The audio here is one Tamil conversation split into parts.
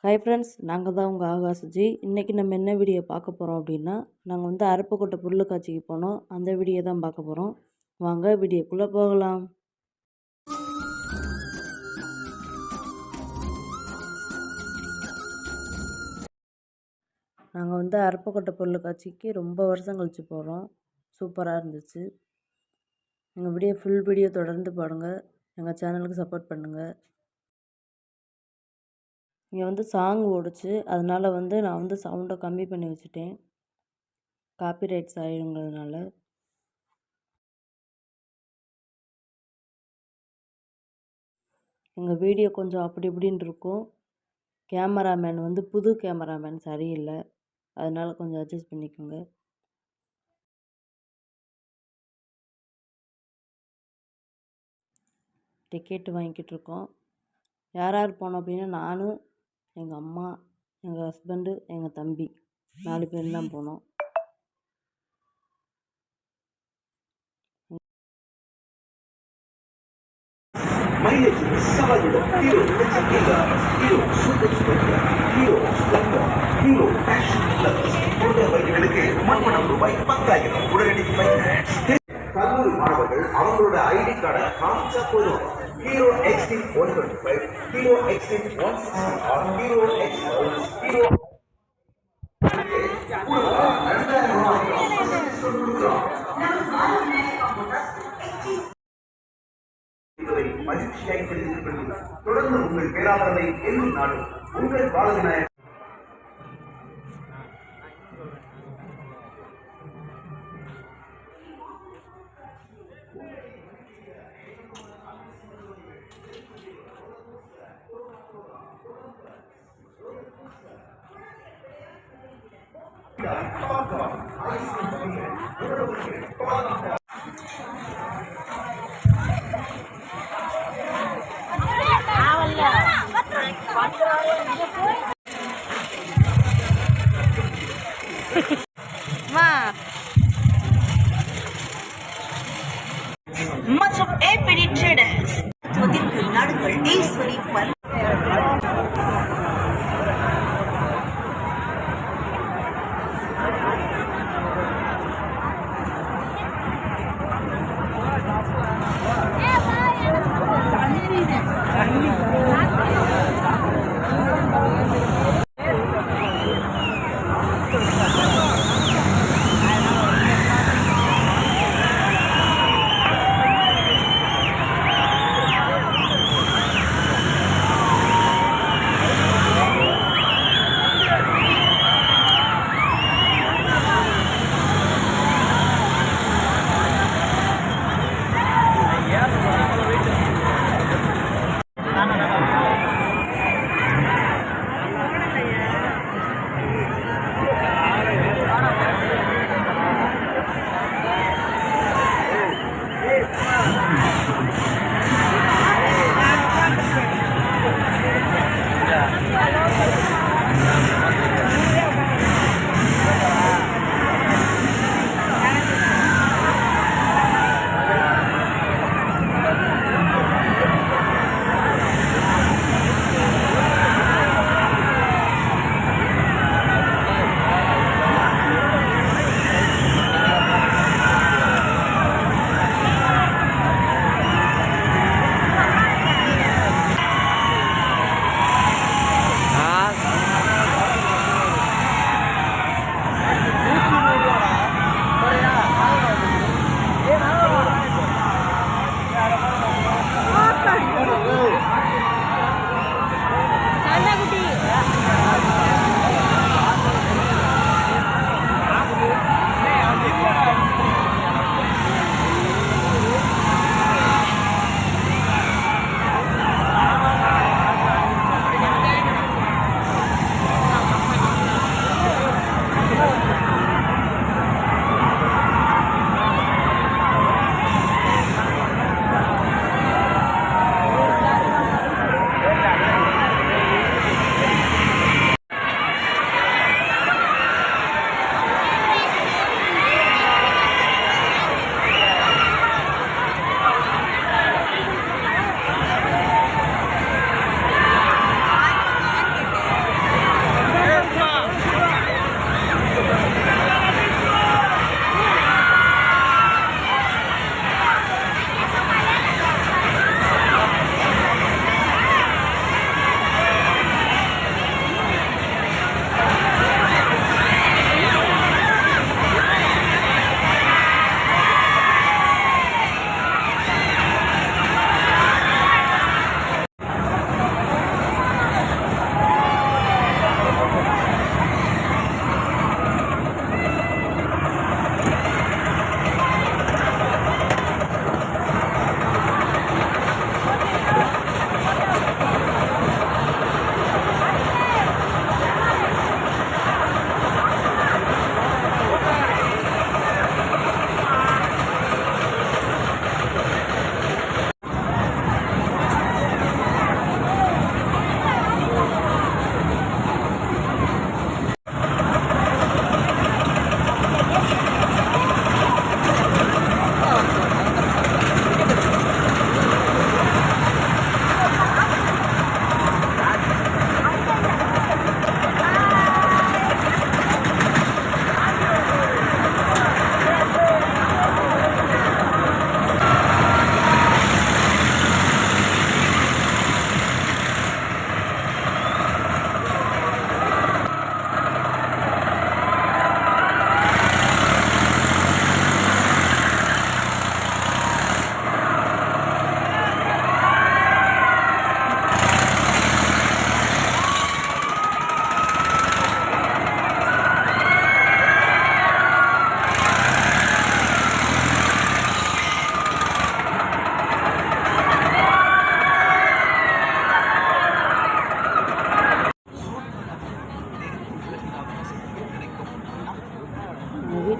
ஹாய் ஃப்ரெண்ட்ஸ், நாங்கள் தான் உங்கள் ஆகாசுஜி. இன்றைக்கி நம்ம என்ன வீடியோ பார்க்க போகிறோம் அப்படின்னா, நாங்கள் வந்து அருப்புக்கோட்டை பொருளுக்காட்சிக்கு போனோம். அந்த வீடியோ தான் பார்க்க போகிறோம். வாங்க வீடியோக்குள்ளே போகலாம். நாங்கள் வந்து அருப்புக்கோட்டை பொருளுக்காட்சிக்கு ரொம்ப வருஷம் கழித்து போகிறோம். சூப்பராக இருந்துச்சு. எங்கள் ஃபுல் வீடியோ தொடர்ந்து பாருங்கள். எங்கள் சேனலுக்கு சப்போர்ட் பண்ணுங்கள். இங்கே வந்து சாங் ஓடுச்சு, அதனால் வந்து நான் வந்து சவுண்டை கம்மி பண்ணி வச்சுட்டேன். காப்பிரைட்ஸ் ஆகிடுங்கிறதுனால. எங்கள் வீடியோ கொஞ்சம் அப்படி இப்படின்னு இருக்கும். கேமராமேன் வந்து புது கேமராமேன் சரியில்லை, அதனால் கொஞ்சம் அட்ஜஸ்ட் பண்ணிக்கோங்க. டிக்கெட்டு வாங்கிக்கிட்டு இருக்கோம். யார் யார் போனோம் அப்படின்னா, நான், எங்கள் அம்மா, எங்கள் ஹஸ்பண்டு, எங்கள் தம்பி 4 பேர் தான் போனோம். கல்லூரி மாணவர்கள் அவங்களோட ஐடி கார்டை காமிச்சா போதும். Hero extreme 125, hero extreme 160, hero hero மகிழ்ச்சியாய் தெரிவித்துக் கொள்கிறேன். தொடர்ந்து உங்கள் பேராதரவை எங்கும் நாடும் உங்கள் பாலநாயகர். Much of APD traders மதிப்பு நாடுகள் ஈஸ்வரி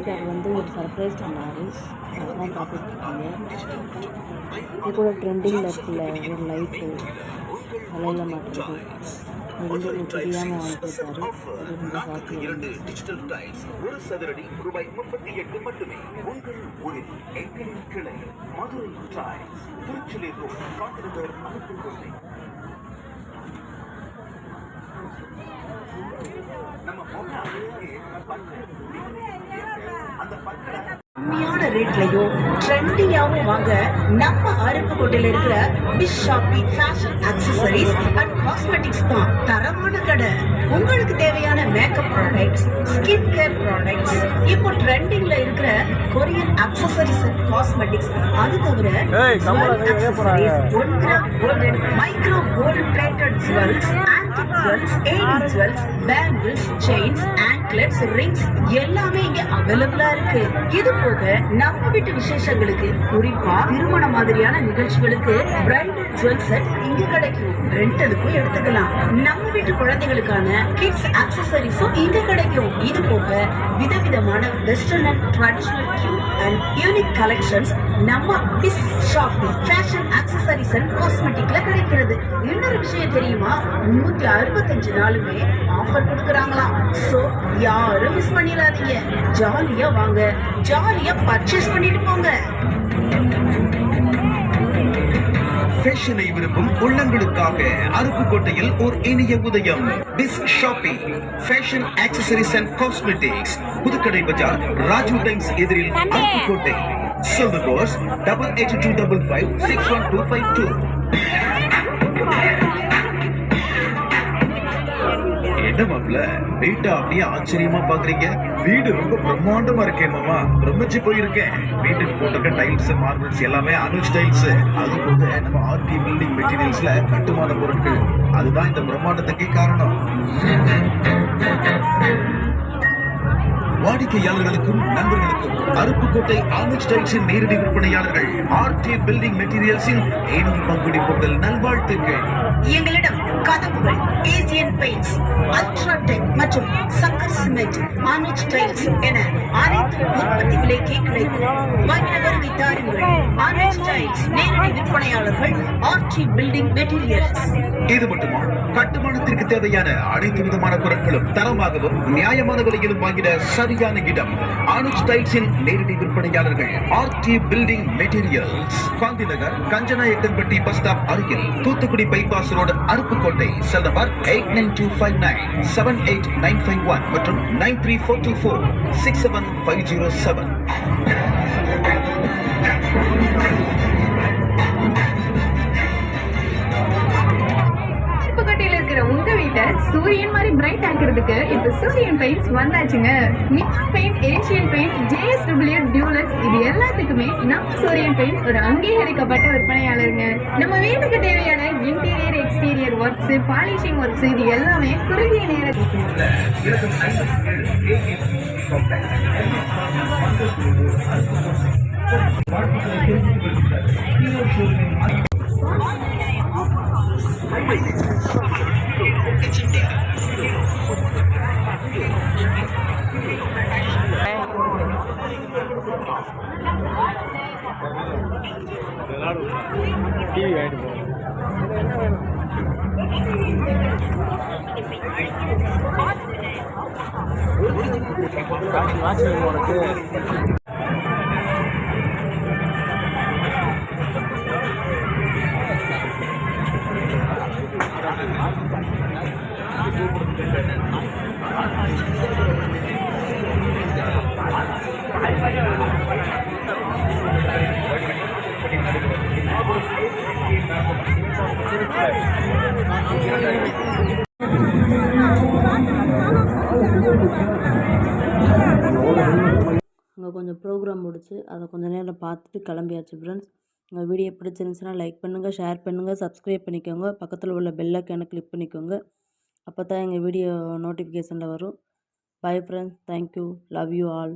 வீட்டுக்காரர் வந்து ஒரு சர்ப்ரைஸ் பண்ணார், அதுதான் பார்த்துட்ருக்கீங்க. இது கூட ட்ரெண்டிங்கில் இருக்குல்ல ஒரு லைட்டு தலையில் மாட்டுறது, அது வந்து எனக்கு தெரியாமல் வாங்கி கொடுத்தாரு. அது ரொம்ப ஹாப்பியாக இருந்துச்சு. டிஜிட்டல் டைல்ஸ் ஒரு சதுரடி ரூபாய் 38 மட்டுமே. உங்கள் ஊரில் எங்களின் கிளை மதுரை டைல்ஸ், திருச்சிலே ரோட், காந்திநகர், அருப்புக்கோட்டை. நம்ம கம்மியான ரேட்லயும் ட்ரெண்டியாவும் வாங்க நம்ம அருப்புக்கோட்டையில இருக்கிற பிஷாப்பி ஃபேஷன் அக்சசரிஸ் அண்ட் காஸ்மெட்டிக்ஸ் தான் தரமான கடை. உங்களுக்கு தேவையான makeup products, skin care products, இப்போ ட்ரெண்டிங்ல இருக்கிற கொரியன் அக்சசரிஸ் அண்ட் காஸ்மெட்டிக்ஸ், அது தவிர accessories, 1 gram golden, micro gold plated jewels, antique jewels, AD jewels, bangles, chains, anklets, rings எல்லாமே இங்க அவைலபிளா இருக்கு. இது போக நம்ம வீட்டு விசேஷங்களுக்கு, குறிப்பா திருமண மாதிரியான நிகழ்ச்சிகளுக்கு பிரைடல் ஜுவல் செட் இங்க கிடைக்கும். ரெண்டலுக்கும் எடுத்துக்கலாம். நம்ம வீட்டு குழந்தைகளுக்கான கிட்ஸ் அக்சசரிஸும் இங்க கிடைக்கும். இது போக விதவிதமான western and traditional cute and unique collections நம்ம பிஸ் ஷாப்பிங் ஃபேஷன் அக்சசரிஸ் அண்ட் காஸ்மெட்டிக்ல கிடைக்கிறது. இன்னொரு விஷயம் தெரியுமா, 365 நாளுமே ஆஃபர் கொடுக்கறாங்களாம். சோ யாரும் மிஸ் பண்ணிடாதீங்க. ஜாலியா வாங்க, ஜாலியா பர்ச்சேஸ் பண்ணிட்டு போங்க. ஃபேஷனை விரும்பும் உள்ளங்களுக்காக அருப்புக்கோட்டையில் ஒரு இனிய உதயம். Biz shopping fashion accessories and cosmetics, Puthukkadai Bazaar, Raju Times எதிரில், அருப்புக்கோட்டை. செல் கோர்ஸ் 8825561252. என்ன மாப்ள வீட்டை அப்படியே ஆச்சரியமா பாக்குறீங்க? வீடு ரொம்ப பிரம்மாண்டமா இருக்கேன் மாமா, பிரமிச்சு போயிருக்கேன். வீட்டுக்கு போட்டிருக்க டைல்ஸ், மார்பிள்ஸ் எல்லாமே அனுஜ் டைல்ஸ். அது போக நம்ம ஆர்டி பில்டிங் மெட்டீரியல்ஸ்ல கட்டுமான பொருட்கள், அதுதான் இந்த பிரம்மாண்டத்துக்கே காரணம். வாடிக்கையாளர்களுக்கும் நண்பர்களுக்கும் அருப்புக்கோட்டை அனுஜ் டைல்ஸின் நேரடி விற்பனையாளர்கள் ஆர்டி பில்டிங் மெட்டீரியல்ஸின் ஏனில் பங்குடி பொங்கல் நல்வாழ்த்துக்கள். எங்களிடம் கதவுகள், ஏசியன் பெயிண்ட்ஸ், அல்ட்ராடெக் மற்றும் சங்கர் சிமெண்ட், அனுஜ் டைல்ஸ் என அனைத்து உற்பத்தி விலைக்கே கிடைக்கும். வாங்கின வருகை தாருங்கள். அனுஜ் டைல்ஸ் நேரடி விற்பனையாளர்கள், ஆர்டி பில்டிங் மெட்டீரியல்ஸ். இது மட்டுமா, கட்டுமானத்திற்கு தேவையான அனைத்து விதமான பொருட்களும் தரமாகவும் நியாயமான விலையிலும் வாங்கிட சரியான இடம் அனுஜ் டைல்ஸின் நேரடி விற்பனையாளர்கள், RD building materials, Gandhinagar, Kanjanayakkanpatti bus stop அருகில், Thoothukudi bypass road, Aruppukottai. Cell number 8925978951 மற்றும் 9342467507. உங்க வீட்டை சூரியன் மாதிரி பிரைட் ஆக்குறதுக்கு இப்ப சூரியன் பெயிண்ட்ஸ் வந்தாச்சுங்க. Mid paint, Asian paint, JSW deluxe, இது எல்லாத்துக்குமே நம்ம சூரியன் பெயிண்ட்ஸ் ஒரு அங்கீகரிக்கப்பட்ட விற்பனையாளருங்க. நம்ம வீட்டுக்கு தேவையான interior, exterior works, polishing works, இது எல்லாமே குறுகிய நேரத்தில் டிவி ஆயிட்டு உனக்கு அங்கே கொஞ்சம் ப்ரோக்ராம் முடிச்சு அதை கொஞ்சம் நேரம் பார்த்துட்டு கிளம்பியாச்சு ஃப்ரெண்ட்ஸ். உங்கள் வீடியோ பிடிச்சிருந்துச்சுன்னா லைக் பண்ணுங்கள், ஷேர் பண்ணுங்கள், சப்ஸ்கிரைப் பண்ணிக்கோங்க. பக்கத்தில் உள்ள பெல் ஐக்கானை கிளிக் பண்ணிக்கோங்க. அப்போ தான் எங்கள் வீடியோ நோட்டிஃபிகேஷனில் வரும். Bye friends, thank you, love you all.